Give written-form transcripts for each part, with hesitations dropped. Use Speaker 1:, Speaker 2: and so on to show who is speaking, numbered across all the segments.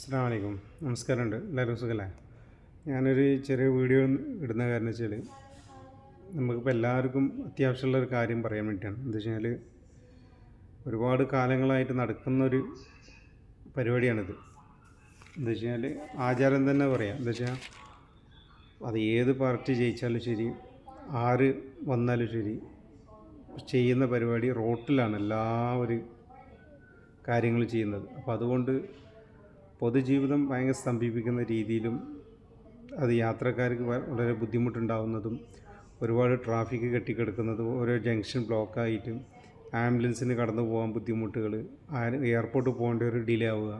Speaker 1: അസ്സലാമു അലൈക്കും. നമസ്കാരമുണ്ട്. എല്ലാവരും സുഖമല്ലേ? ഞാനൊരു ചെറിയ വീഡിയോ ഇടുന്ന കാരണം വെച്ചാൽ നമുക്കിപ്പോൾ എല്ലാവർക്കും അത്യാവശ്യമുള്ളൊരു കാര്യം പറയാൻ വേണ്ടിയിട്ടാണ്. എന്താ വെച്ച് കഴിഞ്ഞാൽ ഒരുപാട് കാലങ്ങളായിട്ട് നടക്കുന്നൊരു പരിപാടിയാണിത്. എന്താ വെച്ച് കഴിഞ്ഞാൽ ആചാരം തന്നെ പറയാം. എന്താ വെച്ചാൽ അത് ഏത് പാർട്ടി ജയിച്ചാലും ശരി, ആര് വന്നാലും ശരി, ചെയ്യുന്ന പരിപാടി റോട്ടിലാണ് എല്ലാവരും കാര്യങ്ങൾ ചെയ്യുന്നത്. അപ്പോൾ അതുകൊണ്ട് പൊതുജീവിതം ഭയങ്കര സ്തംഭിപ്പിക്കുന്ന രീതിയിലും അത് യാത്രക്കാർക്ക് വളരെ ബുദ്ധിമുട്ടുണ്ടാകുന്നതും ഒരുപാട് ട്രാഫിക് കെട്ടിക്കിടക്കുന്നതും ഓരോ ജംഗ്ഷൻ ബ്ലോക്കായിട്ടും ആംബുലൻസിന് കടന്നു പോകാൻ ബുദ്ധിമുട്ടുകൾ, എയർപോർട്ടിൽ പോകേണ്ട ഒരു ഡിലേ ആവുക,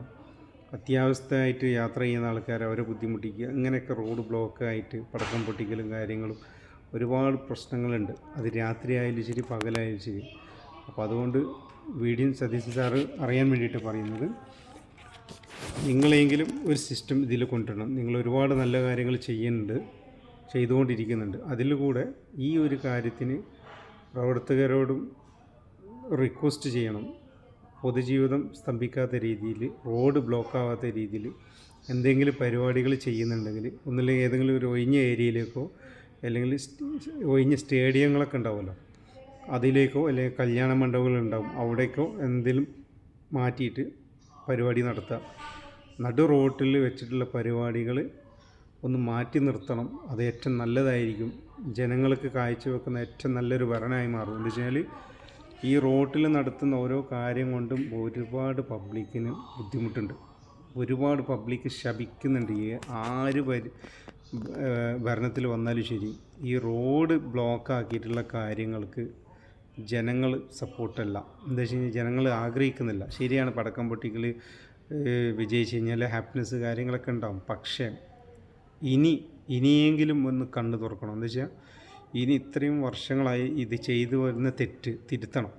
Speaker 1: അത്യാവശ്യമായിട്ട് യാത്ര ചെയ്യുന്ന ആൾക്കാർ അവരെ ബുദ്ധിമുട്ടിക്കുക, ഇങ്ങനെയൊക്കെ റോഡ് ബ്ലോക്കായിട്ട് പടക്കം പൊട്ടിക്കലും കാര്യങ്ങളും ഒരുപാട് പ്രശ്നങ്ങളുണ്ട്. അത് രാത്രിയായാലും ശരി പകലായാലും ശരി. അപ്പോൾ അതുകൊണ്ട് സതീശൻ സാറ് അറിയാൻ വേണ്ടിയിട്ട് പറയുന്നത്, നിങ്ങളെങ്കിലും ഒരു സിസ്റ്റം ഇതിൽ കൊണ്ടുവരണം. നിങ്ങൾ ഒരുപാട് നല്ല കാര്യങ്ങൾ ചെയ്തുകൊണ്ടിരിക്കുന്നുണ്ട്. അതിൽ കൂടെ ഈ ഒരു കാര്യത്തിന് പ്രവർത്തകരോടും റിക്വസ്റ്റ് ചെയ്യണം. പൊതുജീവിതം സ്തംഭിക്കാത്ത രീതിയിൽ, റോഡ് ബ്ലോക്കാവാത്ത രീതിയിൽ എന്തെങ്കിലും പരിപാടികൾ ചെയ്യുന്നുണ്ടെങ്കിൽ ഒന്നുമില്ലെങ്കിൽ ഏതെങ്കിലും ഒരു ഒഴിഞ്ഞ ഏരിയയിലേക്കോ അല്ലെങ്കിൽ ഒഴിഞ്ഞ സ്റ്റേഡിയങ്ങളൊക്കെ ഉണ്ടാവുമല്ലോ, അതിലേക്കോ അല്ലെങ്കിൽ കല്യാണ മണ്ഡപങ്ങളുണ്ടാവും, അവിടേക്കോ എന്തെങ്കിലും മാറ്റിയിട്ട് പരിപാടി നടത്തുക. നടു റോട്ടിൽ വെച്ചിട്ടുള്ള പരിപാടികൾ ഒന്ന് മാറ്റി നിർത്തണം. അത് ഏറ്റവും നല്ലതായിരിക്കും. ജനങ്ങൾക്ക് കാഴ്ചവെക്കുന്ന ഏറ്റവും നല്ലൊരു ഭരണമായി മാറും. എന്ന് വെച്ചാൽ ഈ റോട്ടിൽ നടത്തുന്ന ഓരോ കാര്യം കൊണ്ടും ഒരുപാട് പബ്ലിക്കിന് ബുദ്ധിമുട്ടുണ്ട്. ഒരുപാട് പബ്ലിക്ക് ശപിക്കുന്നുണ്ട്. ആര് ഭരണത്തിൽ വന്നാലും ശരി, ഈ റോഡ് ബ്ലോക്കാക്കിയിട്ടുള്ള കാര്യങ്ങൾക്ക് ജനങ്ങൾ സപ്പോർട്ടല്ല. എന്താ വെച്ച് കഴിഞ്ഞാൽ ജനങ്ങൾ ആഗ്രഹിക്കുന്നില്ല. ശരിയാണ്, പടക്കം പൊട്ടിക്കൽ വിജയിച്ച് കഴിഞ്ഞാൽ ഹാപ്പിനെസ് കാര്യങ്ങളൊക്കെ ഉണ്ടാകും. പക്ഷേ ഇനിയെങ്കിലും ഒന്ന് കണ്ണു തുറക്കണം. എന്താ വെച്ചാൽ ഇനി ഇത്രയും വർഷങ്ങളായി ഇത് ചെയ്തു വരുന്ന തെറ്റ് തിരുത്തണം.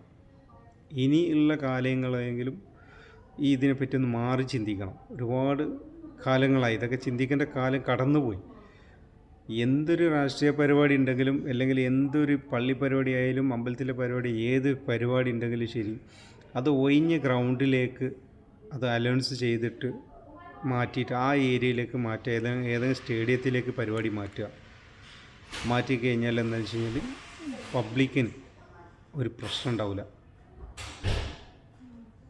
Speaker 1: ഇനിയുള്ള കാലങ്ങളെങ്കിലും ഇതിനെപ്പറ്റി ഒന്ന് മാറി ചിന്തിക്കണം. ഒരുപാട് കാലങ്ങളായി ഇതൊക്കെ ചിന്തിക്കേണ്ട കാലം കടന്നുപോയി. എന്തൊരു രാഷ്ട്രീയ പരിപാടി ഉണ്ടെങ്കിലും അല്ലെങ്കിൽ എന്തൊരു പള്ളി പരിപാടി ആയാലും അമ്പലത്തിലെ പരിപാടി, ഏത് പരിപാടി ഉണ്ടെങ്കിലും ശരി, അത് ഒഴിഞ്ഞ ഗ്രൗണ്ടിലേക്ക് അത് അലൗൺസ് ചെയ്തിട്ട് മാറ്റിയിട്ട് ആ ഏരിയയിലേക്ക് മാറ്റുക. ഏതെങ്കിലും സ്റ്റേഡിയത്തിലേക്ക് പരിപാടി മാറ്റിക്കഴിഞ്ഞാൽ എന്താ വെച്ച് കഴിഞ്ഞാൽ പബ്ലിക്കിന് ഒരു പ്രശ്നം ഉണ്ടാവില്ല.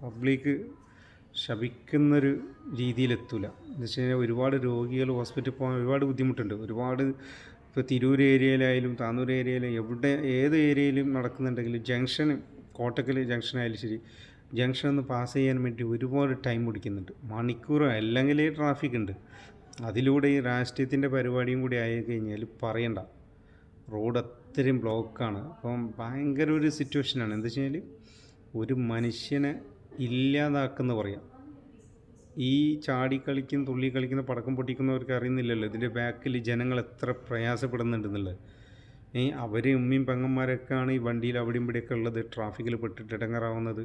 Speaker 1: പബ്ലിക്ക് ശപിക്കുന്നൊരു രീതിയിലെത്തില്ല. എന്ന് വെച്ച് കഴിഞ്ഞാൽ ഒരുപാട് രോഗികൾ ഹോസ്പിറ്റലിൽ പോകാൻ ഒരുപാട് ബുദ്ധിമുട്ടുണ്ട്. ഇപ്പോൾ തിരൂർ ഏരിയയിലായാലും താന്നൂർ ഏരിയയിലും ഏത് ഏരിയയിലും നടക്കുന്നുണ്ടെങ്കിലും കോട്ടക്കൽ ജംഗ്ഷനായാലും ശരി, ജംഗ്ഷൻ ഒന്ന് പാസ് ചെയ്യാൻ വേണ്ടി ഒരുപാട് ടൈം പിടിക്കുന്നുണ്ട്. മണിക്കൂറോ അല്ലെങ്കിൽ ട്രാഫിക് ഉണ്ട്. അതിലൂടെ ഈ രാഷ്ട്രീയത്തിൻ്റെ പരിപാടിയും കൂടി ആയി കഴിഞ്ഞാൽ പറയണ്ട, റോഡ് അത്രയും ബ്ലോക്കാണ്. അപ്പം ഭയങ്കര ഒരു സിറ്റുവേഷനാണ്. എന്താ വെച്ച് കഴിഞ്ഞാൽ ഒരു മനുഷ്യനെ ഇല്ലാതാക്കുന്ന പറയാം. ഈ ചാടിക്കളിക്കുന്ന തുള്ളി കളിക്കുന്ന പടക്കം പൊട്ടിക്കുന്നവർക്ക് അറിയുന്നില്ലല്ലോ ഇതിൻ്റെ ബാക്കിൽ ജനങ്ങൾ എത്ര പ്രയാസപ്പെടുന്നുണ്ടെന്നുള്ളത്. അവർ ഉമ്മയും പെങ്ങന്മാരൊക്കെയാണ് ഈ വണ്ടിയിൽ അവിടെയും ഇവിടെയൊക്കെ ഉള്ളത്, ട്രാഫിക്കിൽ പെട്ടിട്ട് ഇടങ്ങാറാവുന്നത്.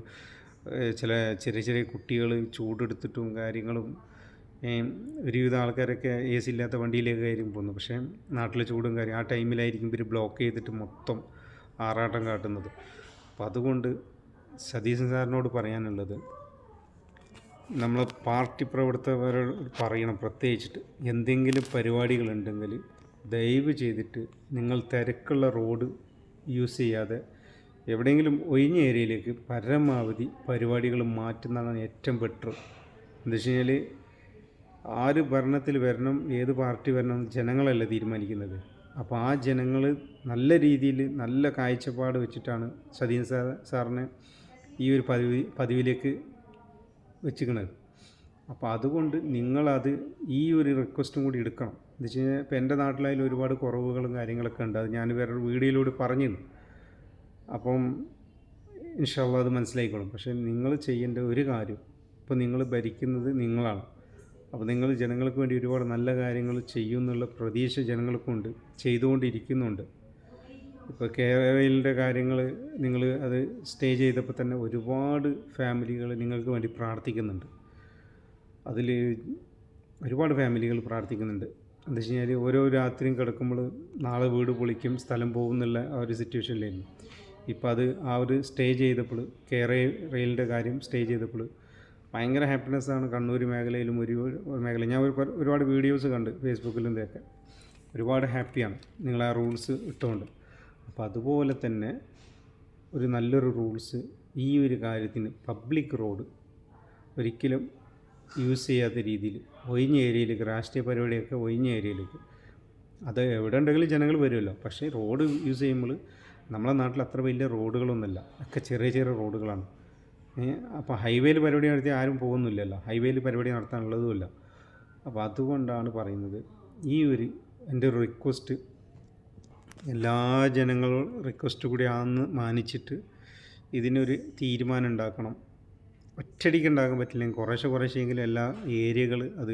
Speaker 1: ചില ചെറിയ ചെറിയ കുട്ടികൾ ചൂടെടുത്തിട്ടും കാര്യങ്ങളും. ഒരുവിധ ആൾക്കാരൊക്കെ AC ഇല്ലാത്ത വണ്ടിയിലേക്കായിരിക്കും പോകുന്നത്. പക്ഷേ നാട്ടിലെ ചൂടും കാര്യം ആ ടൈമിലായിരിക്കും ഇവർ ബ്ലോക്ക് ചെയ്തിട്ട് മൊത്തം ആറാട്ടം കാട്ടുന്നത്. അപ്പം അതുകൊണ്ട് സതീശൻ സാറിനോട് പറയാനുള്ളത്, നമ്മൾ പാർട്ടി പ്രവർത്തകരോട് പറയണം, പ്രത്യേകിച്ചിട്ട് എന്തെങ്കിലും പരിപാടികളുണ്ടെങ്കിൽ ദയവ് ചെയ്തിട്ട് നിങ്ങൾ തിരക്കുള്ള റോഡ് യൂസ് ചെയ്യാതെ എവിടെയെങ്കിലും ഒഴിഞ്ഞ ഏരിയയിലേക്ക് പരമാവധി പരിപാടികൾ മാറ്റുന്നതാണ് ഏറ്റവും ബെറ്റർ. എന്താ വെച്ച് കഴിഞ്ഞാൽ ആര് ഭരണത്തിൽ വരണം, ഏത് പാർട്ടി വരണം ജനങ്ങളല്ല തീരുമാനിക്കുന്നത്. അപ്പോൾ ആ ജനങ്ങൾ നല്ല രീതിയിൽ നല്ല കാഴ്ചപ്പാട് വെച്ചിട്ടാണ് സതീശൻ സാറിനെ ഈ ഒരു പദവിയിലേക്ക് വെച്ചിരിക്കുന്നത്. അപ്പോൾ അതുകൊണ്ട് നിങ്ങളത് ഈ ഒരു റിക്വസ്റ്റും കൂടി എടുക്കണം. എന്ന് വെച്ച് കഴിഞ്ഞാൽ ഇപ്പോൾ എൻ്റെ നാട്ടിലായാലും ഒരുപാട് കുറവുകളും കാര്യങ്ങളൊക്കെ ഉണ്ട്. അത് ഞാൻ വേറൊരു വീഡിയോയിലൂടെ പറഞ്ഞിരുന്നു. അപ്പം ഇൻഷാ അല്ലാഹ് അത് മനസ്സിലായിക്കോളും. പക്ഷേ നിങ്ങൾ ചെയ്യേണ്ട ഒരു കാര്യം, ഇപ്പോൾ നിങ്ങൾ ഭരിക്കുന്നത് നിങ്ങളാണ്. അപ്പോൾ നിങ്ങൾ ജനങ്ങൾക്ക് വേണ്ടി ഒരുപാട് നല്ല കാര്യങ്ങൾ ചെയ്യുമെന്നുള്ള പ്രതീക്ഷ ജനങ്ങൾക്കുണ്ട്, ചെയ്തുകൊണ്ടിരിക്കുന്നുണ്ട്. ഇപ്പോൾ കേരളയിലെ കാര്യങ്ങൾ നിങ്ങൾ അത് സ്റ്റേ ചെയ്തപ്പോൾ തന്നെ ഒരുപാട് ഫാമിലികൾ നിങ്ങൾക്ക് വേണ്ടി പ്രാർത്ഥിക്കുന്നുണ്ട്. അതിൽ ഒരുപാട് ഫാമിലികൾ പ്രാർത്ഥിക്കുന്നുണ്ട്. എന്താ വെച്ച് കഴിഞ്ഞാൽ ഓരോ രാത്രിയും കിടക്കുമ്പോൾ നാളെ വീട് പൊളിക്കും, സ്ഥലം പോകും എന്നുള്ള ആ ഒരു സിറ്റുവേഷനിലായിരുന്നു. ഇപ്പോൾ അത് ആ ഒരു സ്റ്റേ ചെയ്തപ്പോൾ, കേരളയിലെ കാര്യം സ്റ്റേ ചെയ്തപ്പോൾ ഭയങ്കര ഹാപ്പിനെസ്സാണ് കണ്ണൂർ മേഖലയിലും ഒരു മേഖല. ഞാൻ ഒരുപാട് വീഡിയോസ് കണ്ട് ഫേസ്ബുക്കിലും ഇതൊക്കെ. ഒരുപാട് ഹാപ്പിയാണ് നിങ്ങൾ ആ റൂൾസ് ഇട്ടുകൊണ്ട്. അപ്പോൾ അതുപോലെ തന്നെ ഒരു നല്ലൊരു റൂൾസ് ഈ ഒരു കാര്യത്തിന് പബ്ലിക് റോഡ് ഒരിക്കലും യൂസ് ചെയ്യാത്ത രീതിയിൽ ഒഴിഞ്ഞ ഏരിയയിലേക്ക്, രാഷ്ട്രീയ പരിപാടിയൊക്കെ ഒഴിഞ്ഞ ഏരിയയിലേക്ക്, അത് എവിടെ ഉണ്ടെങ്കിലും ജനങ്ങൾ വരുമല്ലോ. പക്ഷേ റോഡ് യൂസ് ചെയ്യുമ്പോൾ നമ്മളെ നാട്ടിൽ അത്ര വലിയ റോഡുകളൊന്നുമില്ല, ഒക്കെ ചെറിയ ചെറിയ റോഡുകളാണ്. അപ്പോൾ ഹൈവേയിൽ പരിപാടി നടത്തി ആരും പോകുന്നില്ലല്ലോ, ഹൈവേയിൽ പരിപാടി നടത്താനുള്ളതുമില്ല. അപ്പോൾ അതുകൊണ്ടാണ് പറയുന്നത്, ഈ ഒരു എൻ്റെ ഒരു റിക്വസ്റ്റ് എല്ലാ ജനങ്ങളും റിക്വസ്റ്റ് കൂടി ആണെന്ന് മാനിച്ചിട്ട് ഇതിനൊരു തീരുമാനം ഉണ്ടാക്കണം. ഒറ്റയടിക്ക് ഉണ്ടാക്കാൻ പറ്റില്ലെങ്കിൽ കുറേശ്ശെയെങ്കിലും എല്ലാ ഏരിയകൾ അത്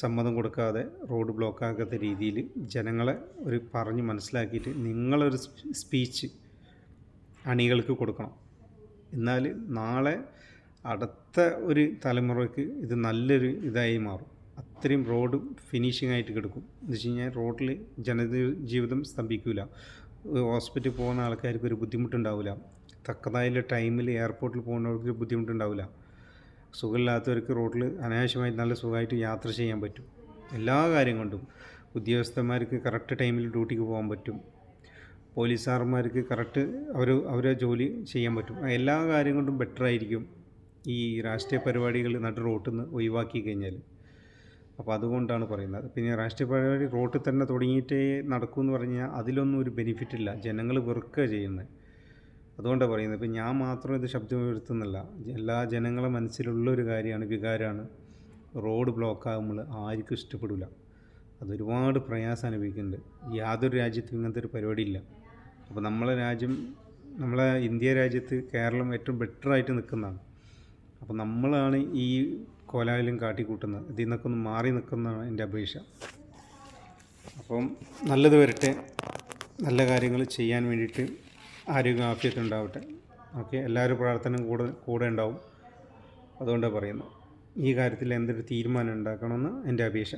Speaker 1: സമ്മതം കൊടുക്കാതെ റോഡ് ബ്ലോക്കാക്കാത്ത രീതിയിൽ ജനങ്ങളെ ഒരു പറഞ്ഞ് മനസ്സിലാക്കിയിട്ട് നിങ്ങളൊരു സ്പീച്ച് അണികൾക്ക് കൊടുക്കണം. എന്നാൽ നാളെ അടുത്ത ഒരു തലമുറയ്ക്ക് ഇത് നല്ലൊരു ഇതായി മാറും. അത്രയും റോഡ് ഫിനിഷിംഗ് ആയിട്ട് കിടക്കും. എന്ന് വെച്ച് കഴിഞ്ഞാൽ റോഡിൽ ജനജീവിതം സ്തംഭിക്കില്ല. ഹോസ്പിറ്റലിൽ പോകുന്ന ആൾക്കാർക്ക് ഒരു ബുദ്ധിമുട്ടുണ്ടാവില്ല. തക്കതായ ടൈമിൽ എയർപോർട്ടിൽ പോകുന്നവർക്ക് ബുദ്ധിമുട്ടുണ്ടാവില്ല. സുഖമില്ലാത്തവർക്ക് റോഡിൽ അനാവശ്യമായി നല്ല സുഖമായിട്ട് യാത്ര ചെയ്യാൻ പറ്റും. എല്ലാ കാര്യം കൊണ്ടും ഉദ്യോഗസ്ഥന്മാർക്ക് കറക്റ്റ് ടൈമിൽ ഡ്യൂട്ടിക്ക് പോകാൻ പറ്റും. പോലീസുകാരന്മാർക്ക് കറക്റ്റ് അവരെ ജോലി ചെയ്യാൻ പറ്റും. എല്ലാ കാര്യം കൊണ്ടും ബെറ്ററായിരിക്കും ഈ രാഷ്ട്രീയ പരിപാടികൾ നടു റോട്ടിൽ നിന്ന് ഒഴിവാക്കി കഴിഞ്ഞാൽ. അപ്പോൾ അതുകൊണ്ടാണ് പറയുന്നത്. പിന്നെ രാഷ്ട്രീയ പരിപാടി റോട്ടിൽ തന്നെ തുടങ്ങിയിട്ടേ നടക്കുമെന്ന് പറഞ്ഞാൽ അതിലൊന്നും ഒരു ബെനിഫിറ്റില്ല. ജനങ്ങൾ വെറുക്കുക ചെയ്യുന്നത്. അതുകൊണ്ടാണ് പറയുന്നത്. ഇപ്പം ഞാൻ മാത്രം ഇത് ശബ്ദം ഉയർത്തുന്നില്ല, എല്ലാ ജനങ്ങളെ മനസ്സിലുള്ളൊരു കാര്യമാണ്, വികാരമാണ്. റോഡ് ബ്ലോക്കാകുമ്പോൾ ആർക്കും ഇഷ്ടപ്പെടില്ല. അതൊരുപാട് പ്രയാസം അനുഭവിക്കുന്നുണ്ട്. യാതൊരു രാജ്യത്തും ഇങ്ങനത്തെ ഒരു പരിപാടിയില്ല. അപ്പോൾ നമ്മളെ ഇന്ത്യ രാജ്യത്ത് കേരളം ഏറ്റവും ബെറ്ററായിട്ട് നിൽക്കുന്നതാണ്. അപ്പോൾ നമ്മളാണ് ഈ കോലാഹലം കാട്ടിക്കൂട്ടുന്നത്. ഇതിൽ നിന്നൊക്കെ ഒന്ന് മാറി നിൽക്കുന്നതാണ് എൻ്റെ അപേക്ഷ. അപ്പം നല്ലത് വരട്ടെ, നല്ല കാര്യങ്ങൾ ചെയ്യാൻ വേണ്ടിയിട്ട് ആരോഗ്യ ആഫിയത്ത് ഉണ്ടാവട്ടെ. ഓക്കെ, എല്ലാവരും പ്രാർത്ഥന കൂടെ ഉണ്ടാവും. അതുകൊണ്ടാണ് പറയുന്നത്, ഈ കാര്യത്തിൽ എന്തൊരു തീരുമാനം ഉണ്ടാക്കണമെന്ന് എൻ്റെ അപേക്ഷ.